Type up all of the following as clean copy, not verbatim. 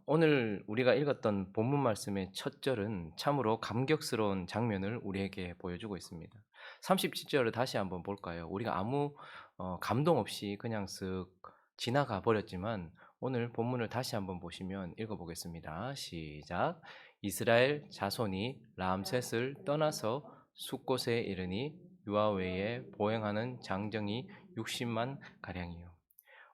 오늘 우리가 읽었던 본문 말씀의 첫 절은 참으로 감격스러운 장면을 우리에게 보여주고 있습니다. 37절을 다시 한번 볼까요? 우리가 아무 감동 없이 그냥 쓱 지나가 버렸지만 오늘 본문을 다시 한번 보시면 읽어보겠습니다. 시작. 이스라엘 자손이 람셋을 떠나서 숫곳에 이르니 유아 외에 보행하는 장정이 60만 가량이요.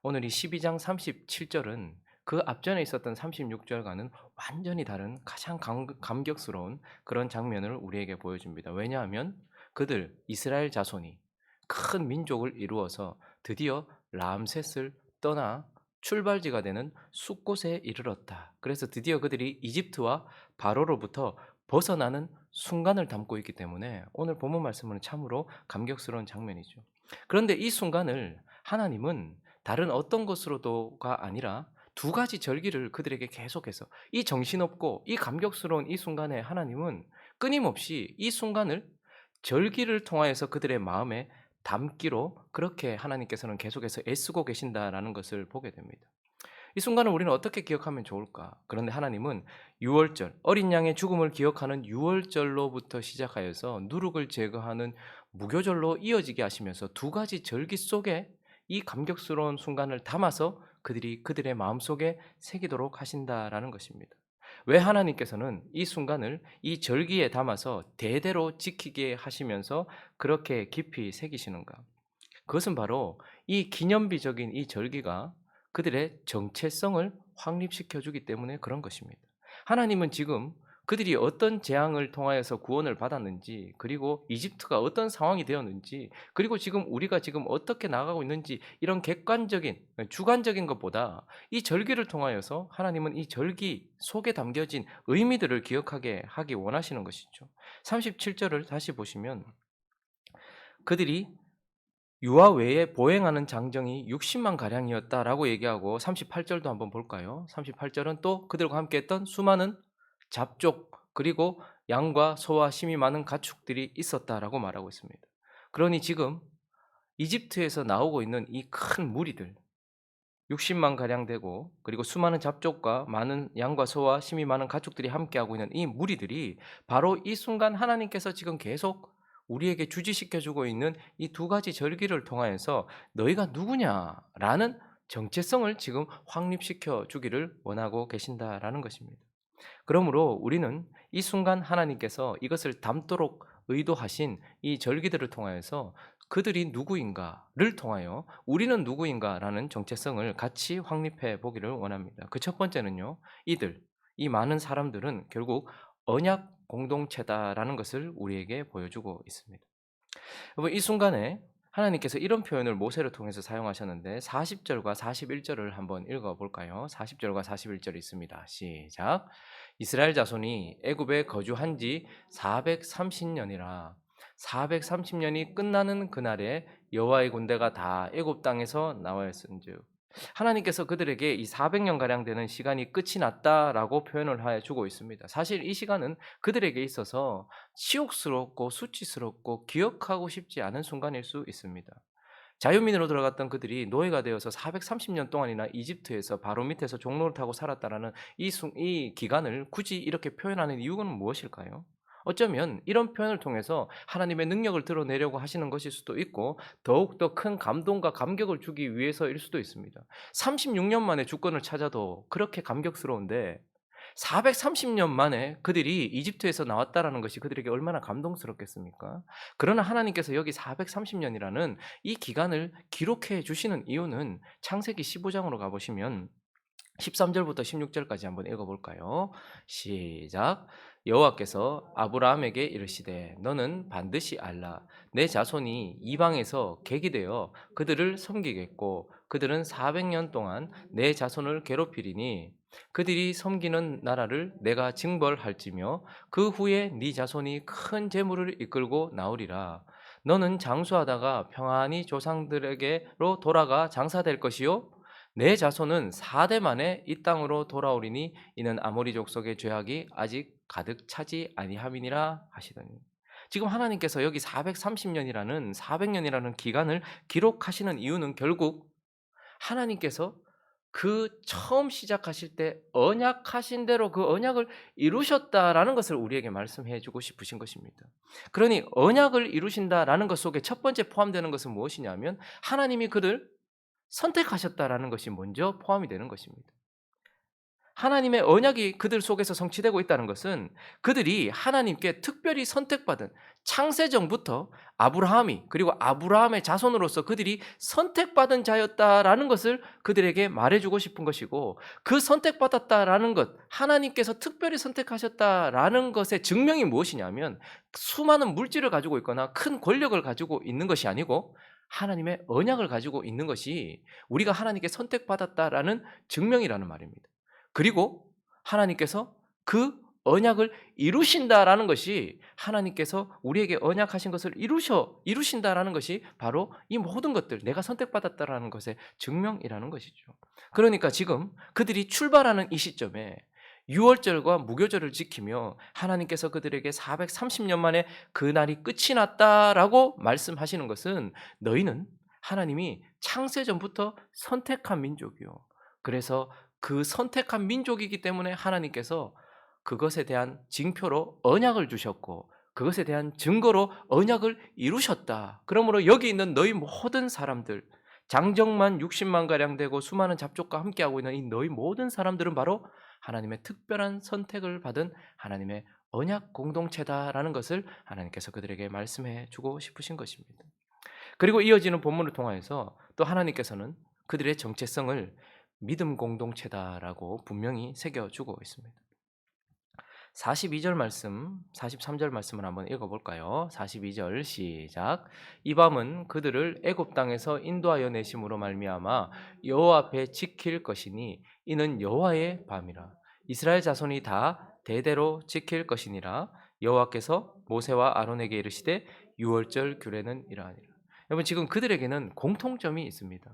오늘 이 12장 37절은 그 앞전에 있었던 36절과는 완전히 다른 가장 감격스러운 그런 장면을 우리에게 보여줍니다. 왜냐하면 그들 이스라엘 자손이 큰 민족을 이루어서 드디어 람셋을 떠나 출발지가 되는 숫곳에 이르렀다. 그래서 드디어 그들이 이집트와 바로로부터 벗어나는 순간을 담고 있기 때문에 오늘 본문 말씀은 참으로 감격스러운 장면이죠. 그런데 이 순간을 하나님은 다른 어떤 것으로도가 아니라 두 가지 절기를 그들에게 계속해서 이 정신없고 이 감격스러운 이 순간에 하나님은 끊임없이 이 순간을 절기를 통하여서 그들의 마음에 담기로 그렇게 하나님께서는 계속해서 애쓰고 계신다라는 것을 보게 됩니다. 이 순간을 우리는 어떻게 기억하면 좋을까? 그런데 하나님은 유월절, 어린 양의 죽음을 기억하는 유월절로부터 시작하여서 누룩을 제거하는 무교절로 이어지게 하시면서 두 가지 절기 속에 이 감격스러운 순간을 담아서 그들이 그들의 마음속에 새기도록 하신다라는 것입니다. 왜 하나님께서는 이 순간을 이 절기에 담아서 대대로 지키게 하시면서 그렇게 깊이 새기시는가? 그것은 바로 이 기념비적인 이 절기가 그들의 정체성을 확립시켜 주기 때문에 그런 것입니다. 하나님은 지금 그들이 어떤 재앙을 통하여서 구원을 받았는지, 그리고 이집트가 어떤 상황이 되었는지, 그리고 지금 우리가 지금 어떻게 나가고 있는지 이런 객관적인 주관적인 것보다 이 절기를 통하여서 하나님은 이 절기 속에 담겨진 의미들을 기억하게 하기 원하시는 것이죠. 37절을 다시 보시면 그들이 유아 외에 보행하는 장정이 60만 가량이었다라고 얘기하고 38절도 한번 볼까요? 38절은 또 그들과 함께 했던 수많은 잡족 그리고 양과 소와 심이 많은 가축들이 있었다라고 말하고 있습니다. 그러니 지금 이집트에서 나오고 있는 이 큰 무리들 60만 가량 되고 그리고 수많은 잡족과 많은 양과 소와 심이 많은 가축들이 함께하고 있는 이 무리들이 바로 이 순간 하나님께서 지금 계속 우리에게 주지시켜 주고 있는 이 두 가지 절기를 통하여서 너희가 누구냐라는 정체성을 지금 확립시켜 주기를 원하고 계신다라는 것입니다. 그러므로 우리는 이 순간 하나님께서 이것을 담도록 의도하신 이 절기들을 통하여서 그들이 누구인가를 통하여 우리는 누구인가라는 정체성을 같이 확립해 보기를 원합니다. 그 첫 번째는요, 이 많은 사람들은 결국 언약 공동체다라는 것을 우리에게 보여주고 있습니다. 여러분, 이 순간에 하나님께서 이런 표현을 모세를 통해서 사용하셨는데 40절과 41절을 한번 읽어 볼까요? 40절과 41절 있습니다. 시작. 이스라엘 자손이 애굽에 거주한 지 430년이라 430년이 끝나는 그날에 여호와의 군대가 다 애굽 땅에서 나와있은즉 하나님께서 그들에게 이 400년 가량 되는 시간이 끝이 났다라고 표현을 해 주고 있습니다. 사실 이 시간은 그들에게 있어서 치욕스럽고 수치스럽고 기억하고 싶지 않은 순간일 수 있습니다. 자유민으로 들어갔던 그들이 노예가 되어서 430년 동안이나 이집트에서 바로 밑에서 종로를 타고 살았다라는 이 기간을 굳이 이렇게 표현하는 이유는 무엇일까요? 어쩌면 이런 표현을 통해서 하나님의 능력을 드러내려고 하시는 것일 수도 있고 더욱더 큰 감동과 감격을 주기 위해서일 수도 있습니다. 36년 만에 주권을 찾아도 그렇게 감격스러운데 430년 만에 그들이 이집트에서 나왔다라는 것이 그들에게 얼마나 감동스럽겠습니까? 그러나 하나님께서 여기 430년이라는 이 기간을 기록해 주시는 이유는 창세기 15장으로 가보시면 13절부터 16절까지 한번 읽어볼까요? 시작. 여호와께서 아브라함에게 이르시되 너는 반드시 알라 내 자손이 이방에서 객이 되어 그들을 섬기겠고 그들은 400년 동안 내 자손을 괴롭히리니 그들이 섬기는 나라를 내가 징벌할지며 그 후에 네 자손이 큰 재물을 이끌고 나오리라. 너는 장수하다가 평안히 조상들에게로 돌아가 장사될 것이요 내 자손은 4대 만에 이 땅으로 돌아오리니 이는 아모리 족속의 죄악이 아직 가득 차지 아니함이니라 하시더니 지금 하나님께서 여기 430년이라는 400년이라는 기간을 기록하시는 이유는 결국 하나님께서 그 처음 시작하실 때 언약하신 대로 그 언약을 이루셨다라는 것을 우리에게 말씀해 주고 싶으신 것입니다. 그러니 언약을 이루신다라는 것 속에 첫 번째 포함되는 것은 무엇이냐면 하나님이 그들 선택하셨다라는 것이 먼저 포함이 되는 것입니다. 하나님의 언약이 그들 속에서 성취되고 있다는 것은 그들이 하나님께 특별히 선택받은 창세전부터 아브라함이 그리고 아브라함의 자손으로서 그들이 선택받은 자였다라는 것을 그들에게 말해주고 싶은 것이고 그 선택받았다라는 것 하나님께서 특별히 선택하셨다라는 것의 증명이 무엇이냐면 수많은 물질을 가지고 있거나 큰 권력을 가지고 있는 것이 아니고 하나님의 언약을 가지고 있는 것이 우리가 하나님께 선택받았다라는 증명이라는 말입니다. 그리고 하나님께서 그 언약을 이루신다라는 것이 하나님께서 우리에게 언약하신 것을 이루신다라는 것이 바로 이 모든 것들 내가 선택받았다라는 것의 증명이라는 것이죠. 그러니까 지금 그들이 출발하는 이 시점에 유월절과 무교절을 지키며 하나님께서 그들에게 430년 만에 그 날이 끝이 났다라고 말씀하시는 것은 너희는 하나님이 창세전부터 선택한 민족이요. 그래서 그 선택한 민족이기 때문에 하나님께서 그것에 대한 징표로 언약을 주셨고 그것에 대한 증거로 언약을 이루셨다. 그러므로 여기 있는 너희 모든 사람들 장정만 60만 가량 되고 수많은 잡족과 함께하고 있는 이 너희 모든 사람들은 바로 하나님의 특별한 선택을 받은 하나님의 언약 공동체다라는 것을 하나님께서 그들에게 말씀해 주고 싶으신 것입니다. 그리고 이어지는 본문을 통하여서 또 하나님께서는 그들의 정체성을 믿음 공동체다라고 분명히 새겨주고 있습니다. 42절 말씀, 43절 말씀을 한번 읽어볼까요? 42절 시작. 이 밤은 그들을 애굽 땅에서 인도하여 내심으로 말미암아 여호와 앞에 지킬 것이니 이는 여호와의 밤이라. 이스라엘 자손이 다 대대로 지킬 것이니라. 여호와께서 모세와 아론에게 이르시되 유월절 규례는 이러하니라. 여러분 지금 그들에게는 공통점이 있습니다.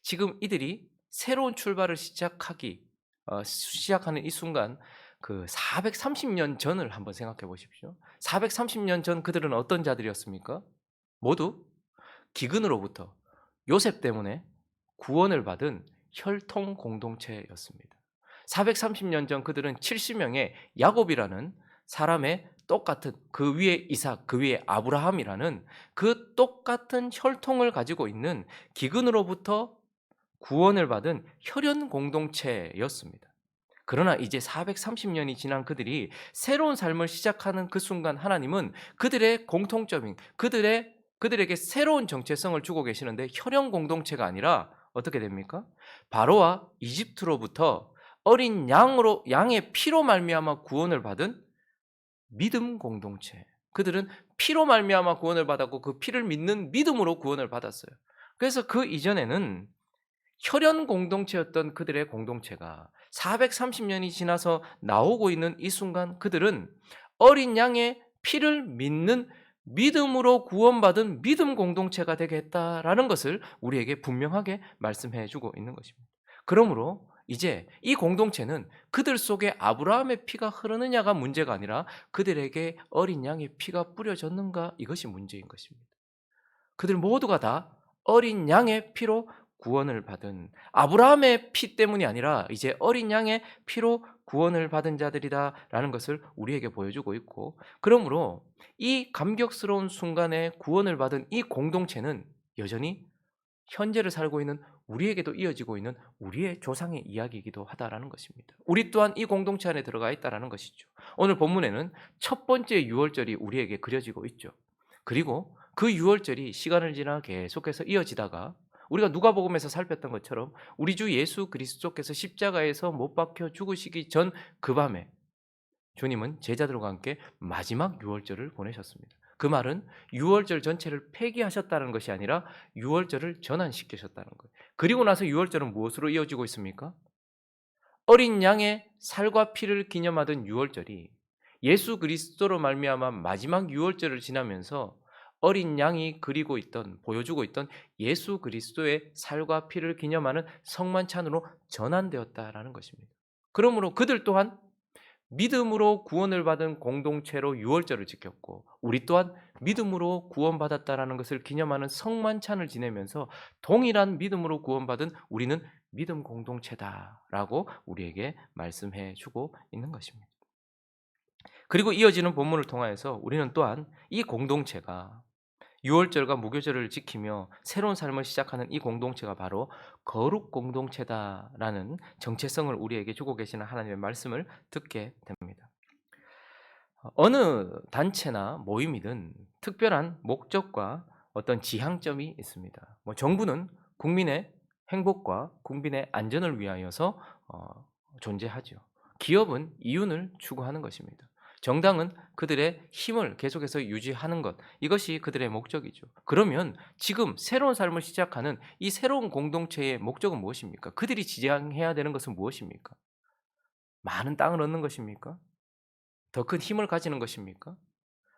지금 이들이 새로운 출발을 시작하는 이 순간 그 430년 전을 한번 생각해 보십시오. 430년 전 그들은 어떤 자들이었습니까? 모두 기근으로부터 요셉 때문에 구원을 받은 혈통 공동체였습니다. 430년 전 그들은 70명의 야곱이라는 사람의 똑같은 그 위에 이삭, 그 위에 아브라함이라는 그 똑같은 혈통을 가지고 있는 기근으로부터 구원을 받은 혈연 공동체였습니다. 그러나 이제 430년이 지난 그들이 새로운 삶을 시작하는 그 순간 하나님은 그들의 공통점인 그들에게 새로운 정체성을 주고 계시는데 혈연 공동체가 아니라 어떻게 됩니까? 바로와 이집트로부터 어린 양의 피로 말미암아 구원을 받은 믿음 공동체. 그들은 피로 말미암아 구원을 받았고 그 피를 믿는 믿음으로 구원을 받았어요. 그래서 그 이전에는 혈연 공동체였던 그들의 공동체가 430년이 지나서 나오고 있는 이 순간 그들은 어린 양의 피를 믿는 믿음으로 구원받은 믿음 공동체가 되겠다라는 것을 우리에게 분명하게 말씀해 주고 있는 것입니다. 그러므로 이제 이 공동체는 그들 속에 아브라함의 피가 흐르느냐가 문제가 아니라 그들에게 어린 양의 피가 뿌려졌는가 이것이 문제인 것입니다. 그들 모두가 다 어린 양의 피로 구원을 받은 아브라함의 피 때문이 아니라 이제 어린 양의 피로 구원을 받은 자들이다라는 것을 우리에게 보여주고 있고 그러므로 이 감격스러운 순간에 구원을 받은 이 공동체는 여전히 현재를 살고 있는 우리에게도 이어지고 있는 우리의 조상의 이야기이기도 하다라는 것입니다. 우리 또한 이 공동체 안에 들어가 있다라는 것이죠. 오늘 본문에는 첫 번째 유월절이 우리에게 그려지고 있죠. 그리고 그 유월절이 시간을 지나 계속해서 이어지다가 우리가 누가복음에서 살폈던 것처럼 우리 주 예수 그리스도께서 십자가에서 못 박혀 죽으시기 전 그 밤에 주님은 제자들과 함께 마지막 유월절을 보내셨습니다. 그 말은 유월절 전체를 폐기하셨다는 것이 아니라 유월절을 전환시키셨다는 거예요. 그리고 나서 유월절은 무엇으로 이어지고 있습니까? 어린 양의 살과 피를 기념하던 유월절이 예수 그리스도로 말미암아 마지막 유월절을 지나면서 어린 양이 보여주고 있던 예수 그리스도의 살과 피를 기념하는 성만찬으로 전환되었다라는 것입니다. 그러므로 그들 또한 믿음으로 구원을 받은 공동체로 유월절을 지켰고 우리 또한 믿음으로 구원받았다라는 것을 기념하는 성만찬을 지내면서 동일한 믿음으로 구원받은 우리는 믿음 공동체다라고 우리에게 말씀해 주고 있는 것입니다. 그리고 이어지는 본문을 통하여서 우리는 또한 이 공동체가 유월절과 무교절을 지키며 새로운 삶을 시작하는 이 공동체가 바로 거룩 공동체다라는 정체성을 우리에게 주고 계시는 하나님의 말씀을 듣게 됩니다. 어느 단체나 모임이든 특별한 목적과 어떤 지향점이 있습니다. 정부는 국민의 행복과 국민의 안전을 위하여서 존재하죠. 기업은 이윤을 추구하는 것입니다. 정당은 그들의 힘을 계속해서 유지하는 것, 이것이 그들의 목적이죠. 그러면 지금 새로운 삶을 시작하는 이 새로운 공동체의 목적은 무엇입니까? 그들이 지향해야 되는 것은 무엇입니까? 많은 땅을 얻는 것입니까? 더 큰 힘을 가지는 것입니까?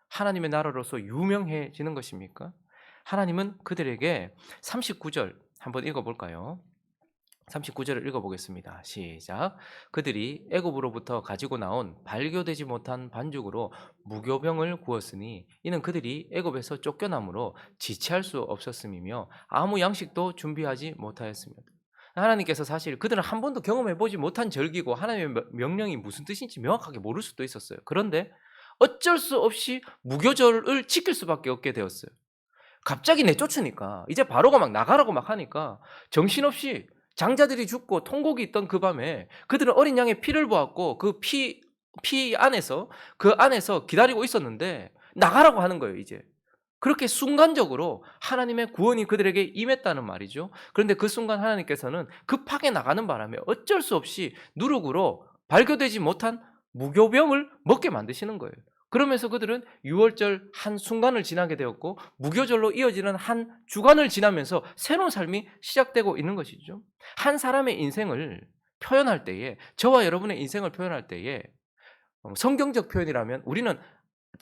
하나님의 나라로서 유명해지는 것입니까? 하나님은 그들에게 39절 한번 읽어볼까요? 39절을 읽어보겠습니다. 시작. 그들이 애굽으로부터 가지고 나온 발교되지 못한 반죽으로 무교병을 구웠으니 이는 그들이 애굽에서 쫓겨남으로 지체할 수 없었음이며 아무 양식도 준비하지 못하였습니다. 하나님께서 사실 그들은 한 번도 경험해보지 못한 절기고 하나님의 명령이 무슨 뜻인지 명확하게 모를 수도 있었어요. 그런데 어쩔 수 없이 무교절을 지킬 수밖에 없게 되었어요. 갑자기 내쫓으니까 이제 바로가 막 나가라고 막 하니까 정신없이 장자들이 죽고 통곡이 있던 그 밤에 그들은 어린 양의 피를 보았고 피 안에서 그 안에서 기다리고 있었는데 나가라고 하는 거예요, 이제. 그렇게 순간적으로 하나님의 구원이 그들에게 임했다는 말이죠. 그런데 그 순간 하나님께서는 급하게 나가는 바람에 어쩔 수 없이 누룩으로 발교되지 못한 무교병을 먹게 만드시는 거예요. 그러면서 그들은 유월절 한 순간을 지나게 되었고 무교절로 이어지는 한 주간을 지나면서 새로운 삶이 시작되고 있는 것이죠. 한 사람의 인생을 표현할 때에, 저와 여러분의 인생을 표현할 때에 성경적 표현이라면 우리는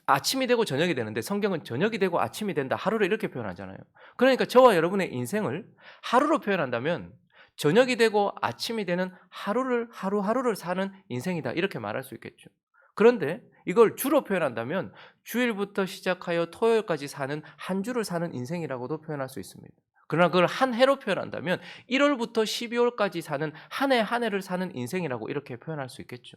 아침이 되고 저녁이 되는데 성경은 저녁이 되고 아침이 된다, 하루를 이렇게 표현하잖아요. 그러니까 저와 여러분의 인생을 하루로 표현한다면 저녁이 되고 아침이 되는 하루하루를 사는 인생이다, 이렇게 말할 수 있겠죠. 그런데 이걸 주로 표현한다면 주일부터 시작하여 토요일까지 사는 한 주를 사는 인생이라고도 표현할 수 있습니다. 그러나 그걸 한 해로 표현한다면 1월부터 12월까지 사는 한 해 한 해를 사는 인생이라고 이렇게 표현할 수 있겠죠.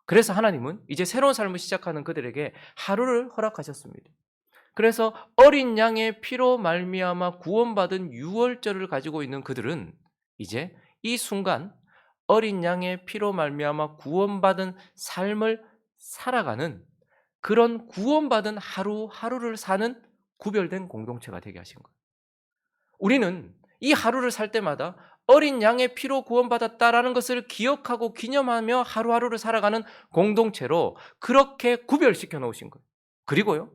그래서 하나님은 이제 새로운 삶을 시작하는 그들에게 하루를 허락하셨습니다. 그래서 어린 양의 피로 말미암아 구원받은 유월절을 가지고 있는 그들은 이제 이 순간 어린 양의 피로 말미암아 구원받은 삶을 살아가는, 그런 구원받은 하루하루를 사는 구별된 공동체가 되게 하신 거예요. 우리는 이 하루를 살 때마다 어린 양의 피로 구원받았다라는 것을 기억하고 기념하며 하루하루를 살아가는 공동체로 그렇게 구별시켜 놓으신 거예요. 그리고요,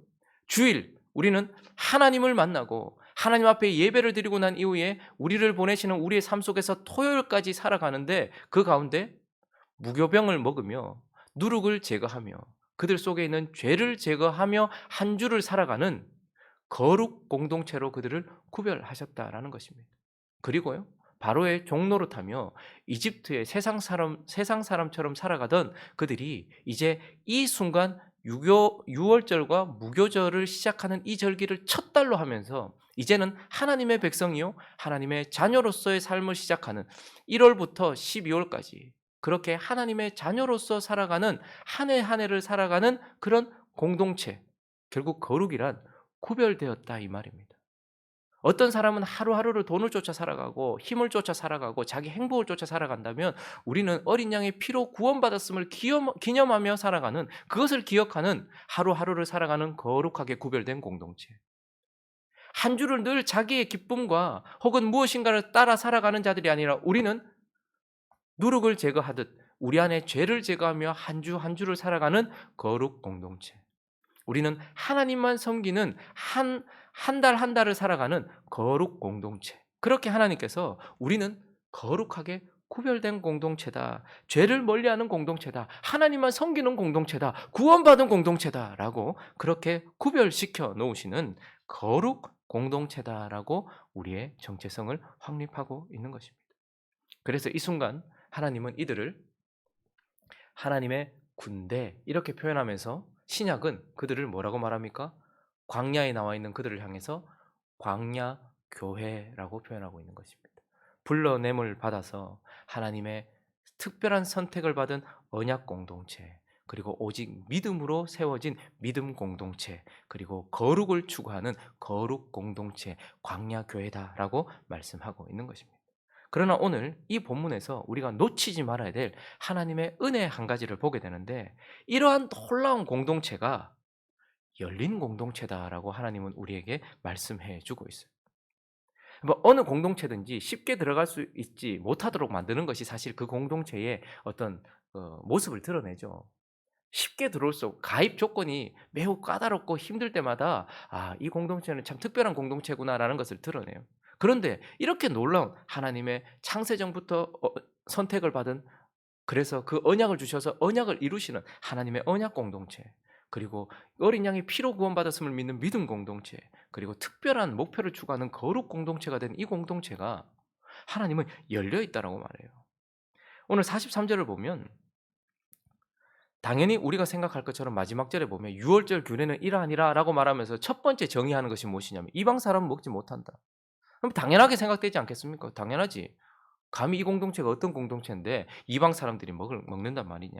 주일 우리는 하나님을 만나고 하나님 앞에 예배를 드리고 난 이후에 우리를 보내시는 우리의 삶 속에서 토요일까지 살아가는데 그 가운데 무교병을 먹으며 누룩을 제거하며 그들 속에 있는 죄를 제거하며 한 주를 살아가는 거룩 공동체로 그들을 구별하셨다라는 것입니다. 그리고요, 바로의 종노릇하며 이집트의 세상 사람처럼 살아가던 그들이 이제 이 순간 유월절과 무교절을 시작하는 이 절기를 첫 달로 하면서 이제는 하나님의 백성이요 하나님의 자녀로서의 삶을 시작하는 1월부터 12월까지 그렇게 하나님의 자녀로서 살아가는 한 해 한 해를 살아가는 그런 공동체, 결국 거룩이란 구별되었다 이 말입니다. 어떤 사람은 하루하루를 돈을 쫓아 살아가고 힘을 쫓아 살아가고 자기 행복을 쫓아 살아간다면 우리는 어린 양의 피로 구원받았음을 기념하며 살아가는, 그것을 기억하는 하루하루를 살아가는 거룩하게 구별된 공동체. 한 주를 늘 자기의 기쁨과 혹은 무엇인가를 따라 살아가는 자들이 아니라 우리는 누룩을 제거하듯 우리 안에 죄를 제거하며 한 주 한 주를 살아가는 거룩 공동체. 우리는 하나님만 섬기는 한 달 한 달을 살아가는 거룩 공동체. 그렇게 하나님께서 우리는 거룩하게 구별된 공동체다, 죄를 멀리하는 공동체다, 하나님만 섬기는 공동체다, 구원받은 공동체다라고 그렇게 구별시켜 놓으시는 거룩 공동체다라고 우리의 정체성을 확립하고 있는 것입니다. 그래서 이 순간 하나님은 이들을 하나님의 군대 이렇게 표현하면서 신약은 그들을 뭐라고 말합니까? 광야에 나와 있는 그들을 향해서 광야 교회라고 표현하고 있는 것입니다. 불러냄을 받아서 하나님의 특별한 선택을 받은 언약 공동체, 그리고 오직 믿음으로 세워진 믿음 공동체, 그리고 거룩을 추구하는 거룩 공동체, 광야 교회다라고 말씀하고 있는 것입니다. 그러나 오늘 이 본문에서 우리가 놓치지 말아야 될 하나님의 은혜 한 가지를 보게 되는데, 이러한 놀라운 공동체가 열린 공동체다라고 하나님은 우리에게 말씀해 주고 있어요. 뭐 어느 공동체든지 쉽게 들어갈 수 있지 못하도록 만드는 것이 사실 그 공동체의 어떤 모습을 드러내죠. 쉽게 들어올 수 없고 가입 조건이 매우 까다롭고 힘들 때마다 '아, 이 공동체는 참 특별한 공동체구나.'라는 것을 드러내요. 그런데 이렇게 놀라운 하나님의 창세전부터 선택을 받은, 그래서 그 언약을 주셔서 언약을 이루시는 하나님의 언약 공동체, 그리고 어린 양의 피로 구원받았음을 믿는 믿음 공동체, 그리고 특별한 목표를 추구하는 거룩 공동체가 된 이 공동체가 하나님은 열려 있다라고 말해요. 오늘 43 절을 보면 당연히 우리가 생각할 것처럼 마지막 절에 보면 "유월절 규례는 이러하니라"라고 말하면서 첫 번째 정의하는 것이 무엇이냐면 "이방 사람은 먹지 못한다." 그럼 당연하게 생각되지 않겠습니까? 당연하지. 감히 이 공동체가 어떤 공동체인데 이방 사람들이 먹는단 말이냐.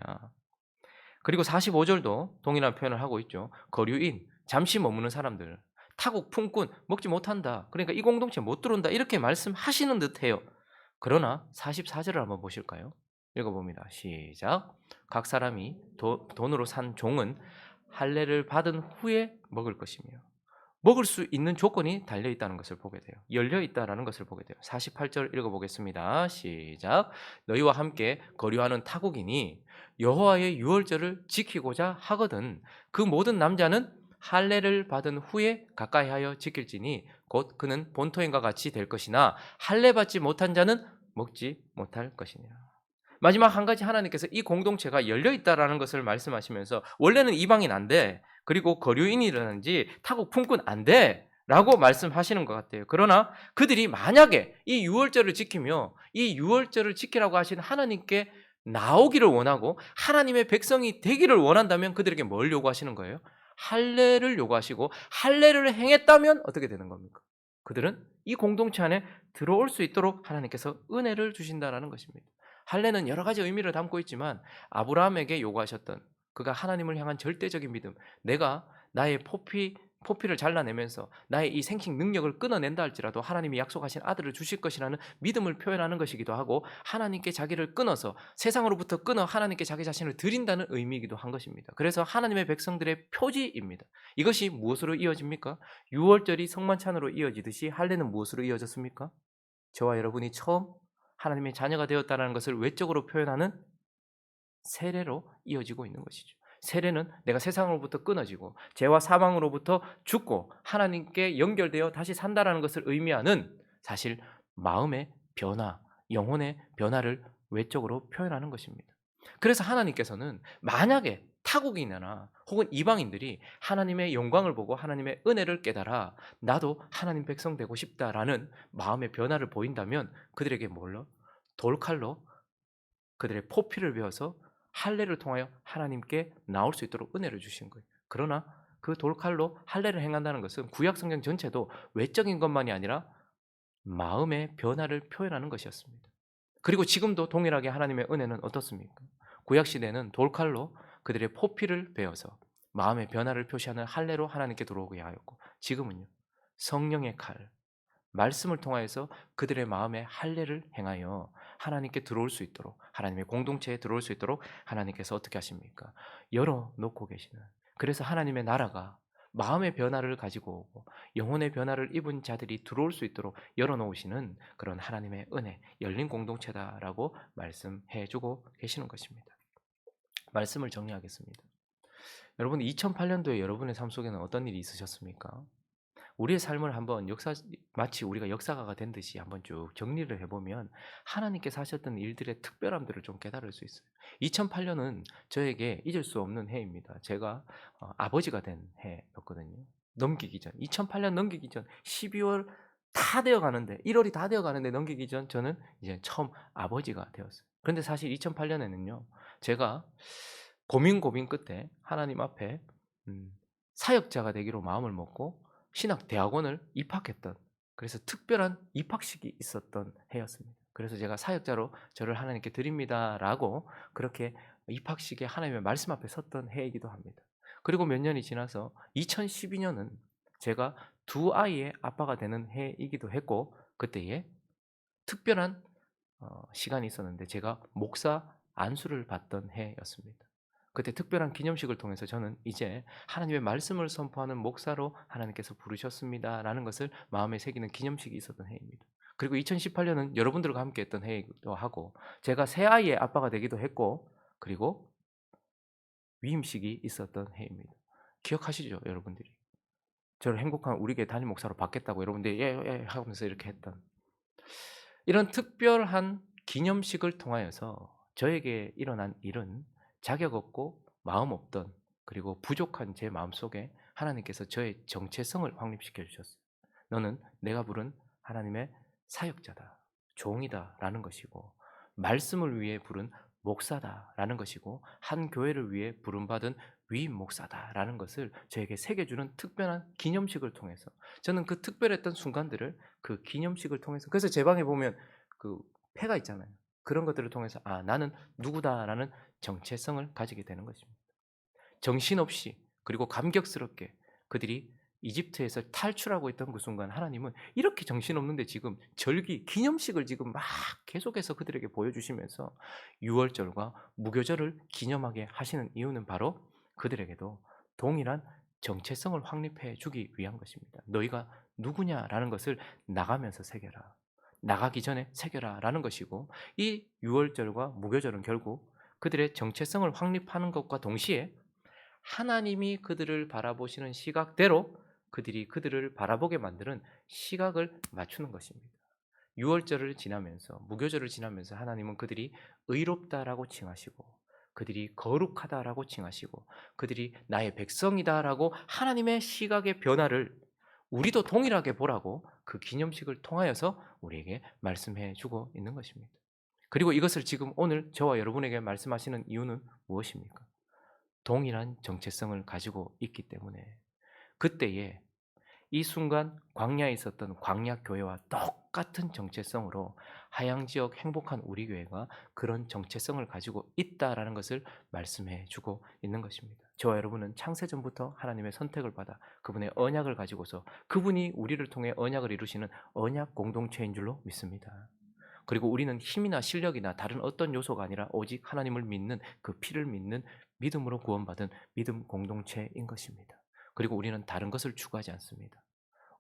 그리고 45 절도 동일한 표현을 하고 있죠. 거류인, 잠시 머무는 사람들, 타국 품꾼 먹지 못한다. 그러니까 이 공동체에 못 들어온다. 이렇게 말씀하시는 듯해요. 그러나 44 절을 한번 보실까요? 읽어봅니다. 시작. 각 사람이 돈으로 산 종은 할례를 받은 후에 먹을 것이며, 먹을 수 있는 조건이 달려 있다는 것을 보게 돼요. 열려 있다라는 것을 보게 돼요. 48절 읽어보겠습니다. 시작. 너희와 함께 거류하는 타국인이 여호와의 유월절을 지키고자 하거든 그 모든 남자는 할례를 받은 후에 가까이하여 지킬지니 곧 그는 본토인과 같이 될 것이나 할례 받지 못한 자는 먹지 못할 것이니라. 마지막 한 가지, 하나님께서 이 공동체가 열려 있다라는 것을 말씀하시면서 원래는 이방인 안 돼. 그리고 거류인이라든지 타국 품꾼 안 돼. 라고 말씀하시는 것 같아요. 그러나 그들이 만약에 이 유월절을 지키며 이 유월절을 지키라고 하신 하나님께 나오기를 원하고 하나님의 백성이 되기를 원한다면 그들에게 뭘 요구하시는 거예요? 할례를 요구하시고, 할례를 행했다면 어떻게 되는 겁니까? 그들은 이 공동체 안에 들어올 수 있도록 하나님께서 은혜를 주신다라는 것입니다. 할례는 여러 가지 의미를 담고 있지만 아브라함에게 요구하셨던, 그가 하나님을 향한 절대적인 믿음, 내가 나의 포피를 잘라내면서 나의 이 생식 능력을 끊어낸다 할지라도 하나님이 약속하신 아들을 주실 것이라는 믿음을 표현하는 것이기도 하고, 하나님께 자기를 끊어서 세상으로부터 끊어 하나님께 자기 자신을 드린다는 의미이기도 한 것입니다. 그래서 하나님의 백성들의 표지입니다. 이것이 무엇으로 이어집니까? 유월절이 성만찬으로 이어지듯이 할례는 무엇으로 이어졌습니까? 저와 여러분이 처음 하나님의 자녀가 되었다는 것을 외적으로 표현하는 세례로 이어지고 있는 것이죠. 세례는 내가 세상으로부터 끊어지고 죄와 사망으로부터 죽고 하나님께 연결되어 다시 산다라는 것을 의미하는, 사실 마음의 변화, 영혼의 변화를 외적으로 표현하는 것입니다. 그래서 하나님께서는 만약에 타국인이나 혹은 이방인들이 하나님의 영광을 보고 하나님의 은혜를 깨달아 나도 하나님 백성 되고 싶다라는 마음의 변화를 보인다면 그들에게 뭘로? 돌칼로 그들의 포피를 베어서 할례를 통하여 하나님께 나올 수 있도록 은혜를 주신 거예요. 그러나 그 돌칼로 할례를 행한다는 것은 구약 성경 전체도 외적인 것만이 아니라 마음의 변화를 표현하는 것이었습니다. 그리고 지금도 동일하게 하나님의 은혜는 어떻습니까? 구약 시대는 돌칼로 그들의 포피를 베어서 마음의 변화를 표시하는 할례로 하나님께 들어오게 하였고, 지금은요, 성령의 칼, 말씀을 통하여서 그들의 마음에 할례를 행하여 하나님께 들어올 수 있도록, 하나님의 공동체에 들어올 수 있도록 하나님께서 어떻게 하십니까? 열어 놓고 계시는, 그래서 하나님의 나라가 마음의 변화를 가지고 오고 영혼의 변화를 입은 자들이 들어올 수 있도록 열어 놓으시는 그런 하나님의 은혜, 열린 공동체다라고 말씀해 주고 계시는 것입니다. 말씀을 정리하겠습니다. 여러분, 2008년도에 여러분의 삶 속에는 어떤 일이 있으셨습니까? 우리의 삶을 한번 마치 우리가 역사가가 된 듯이 한번 쭉 정리를 해보면 하나님께서 하셨던 일들의 특별함들을 좀 깨달을 수 있어요. 2008년은 저에게 잊을 수 없는 해입니다. 제가 아버지가 된 해였거든요. 넘기기 전, 2008년 넘기기 전 12월 다 되어 가는데, 1월이 다 되어 가는데 넘기기 전 저는 이제 처음 아버지가 되었어요. 그런데 사실 2008년에는요, 제가 고민 끝에 하나님 앞에 사역자가 되기로 마음을 먹고 신학 대학원을 입학했던, 그래서 특별한 입학식이 있었던 해였습니다. 그래서 제가 사역자로 저를 하나님께 드립니다라고 그렇게 입학식에 하나님의 말씀 앞에 섰던 해이기도 합니다. 그리고 몇 년이 지나서 2012 년은 제가 두 아이의 아빠가 되는 해이기도 했고, 그때에 특별한 시간이 있었는데 제가 목사 안수를 받던 해였습니다. 그때 특별한 기념식을 통해서 저는 이제 하나님의 말씀을 선포하는 목사로 하나님께서 부르셨습니다라는 것을 마음에 새기는 기념식이 있었던 해입니다. 그리고 2018 년은 여러분들과 함께 했던 해이기도 하고, 제가 새 아이의 아빠가 되기도 했고, 그리고 위임식이 있었던 해입니다. 기억하시죠, 여러분들이? 저를 행복한 우리 교회 담임 목사로 받겠다고 여러분들이 "예, 예." 하면서 이렇게 했던 이런 특별한 기념식을 통하여서 저에게 일어난 일은 자격 없고 마음 없던, 그리고 부족한 제 마음속에 하나님께서 저의 정체성을 확립시켜 주셨어요. "너는 내가 부른 하나님의 사역자다. 종이다."라는 것이고, 말씀을 위해 부른 목사다라는 것이고, 한 교회를 위해 부름받은 위임 목사다라는 것을 저에게 새겨 주는 특별한 기념식을 통해서 저는 그 특별했던 순간들을 그 기념식을 통해서, 그래서 제 방에 보면 그 패가 있잖아요. 그런 것들을 통해서 '아 나는 누구다.'라는 정체성을 가지게 되는 것입니다. 정신없이, 그리고 감격스럽게 그들이 이집트에서 탈출하고 있던 그 순간, 하나님은 이렇게 정신없는데 지금 절기, 기념식을 지금 막 계속해서 그들에게 보여주시면서 유월절과 무교절을 기념하게 하시는 이유는 바로 그들에게도 동일한 정체성을 확립해 주기 위한 것입니다. "너희가 누구냐?"라는 것을 나가면서 새겨라. 나가기 전에 새겨라라는 것이고, 이 유월절과 무교절은 결국 그들의 정체성을 확립하는 것과 동시에 하나님이 그들을 바라보시는 시각대로 그들이 그들을 바라보게 만드는 시각을 맞추는 것입니다. 유월절을 지나면서, 무교절을 지나면서 하나님은 그들이 의롭다라고 칭하시고, 그들이 거룩하다라고 칭하시고, 그들이 나의 백성이다라고 하나님의 시각의 변화를 우리도 동일하게 보라고 그 기념식을 통하여서 우리에게 말씀해 주고 있는 것입니다. 그리고 이것을 지금 오늘 저와 여러분에게 말씀하시는 이유는 무엇입니까? 동일한 정체성을 가지고 있기 때문에, 그때에 이 순간 광야에 있었던 광야 교회와 똑같은 정체성으로 하양 지역 행복한 우리 교회가 그런 정체성을 가지고 있다라는 것을 말씀해 주고 있는 것입니다. 저와 여러분은 창세전부터 하나님의 선택을 받아 그분의 언약을 가지고서 그분이 우리를 통해 언약을 이루시는 언약 공동체인 줄로 믿습니다. 그리고 우리는 힘이나 실력이나 다른 어떤 요소가 아니라 오직 하나님을 믿는, 그 피를 믿는 믿음으로 구원받은 믿음 공동체인 것입니다. 그리고 우리는 다른 것을 추구하지 않습니다.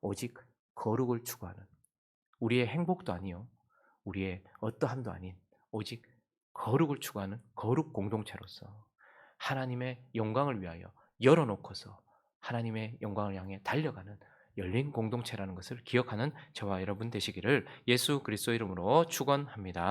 오직 거룩을 추구하는, 우리의 행복도 아니요, 우리의 어떠함도 아닌 오직 거룩을 추구하는 거룩 공동체로서 하나님의 영광을 위하여 열어놓고서 하나님의 영광을 향해 달려가는 열린 공동체라는 것을 기억하는 저와 여러분 되시기를 예수 그리스도 이름으로 축원합니다.